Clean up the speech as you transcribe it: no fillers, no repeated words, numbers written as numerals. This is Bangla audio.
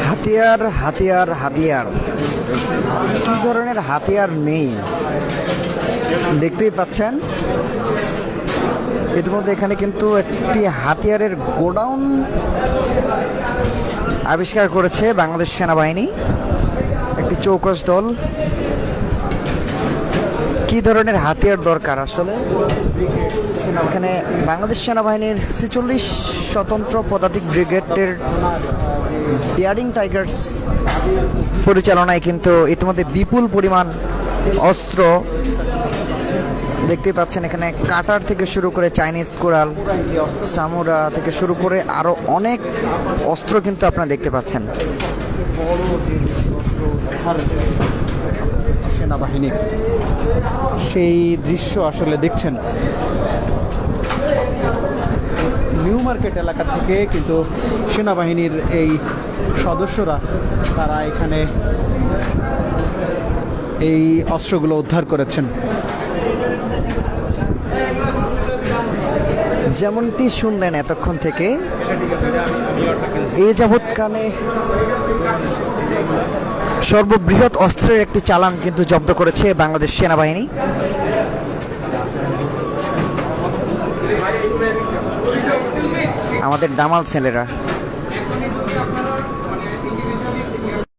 হাতিয়ার হাতিয়ার হাতিয়ার, কি ধরনের হাতিয়ার নেই দেখতেই পাচ্ছেন। ইতিমধ্যে এখানে কিন্তু একটি হাতিয়ারের গোডাউন আবিষ্কার করেছে বাংলাদেশ সেনাবাহিনী, একটি চৌকস দল। কি ধরনের হাতিয়ার দরকার আসলে এখানে বাংলাদেশ সেনাবাহিনীর 46 স্বতন্ত্র পদাতিক ব্রিগেডের ডিয়ারিং টাইগার্স পরিচালনায় কিন্তু ইতিমধ্যে বিপুল পরিমাণ অস্ত্র দেখতে পাচ্ছেন। এখানে কাটার থেকে শুরু করে চাইনিজ কোরাল, সামুরা থেকে শুরু করে আরো অনেক অস্ত্র কিন্তু আপনারা দেখতে পাচ্ছেন। সেনাবাহিনী সেই দৃশ্য আসলে দেখছেন। নিউ মার্কেট এলাকা থেকে কিন্তু সেনাবাহিনীর এই সদস্যরা তারা এখানে এই অস্ত্রগুলো উদ্ধার করেছেন। যেমনটি শুনলেন এতক্ষণ থেকে, এই যাবৎকালে সর্ববৃহৎ অস্ত্রের একটি চালান কিন্তু জব্দ করেছে বাংলাদেশ সেনাবাহিনী। আমাদের দামাল ছেলেরা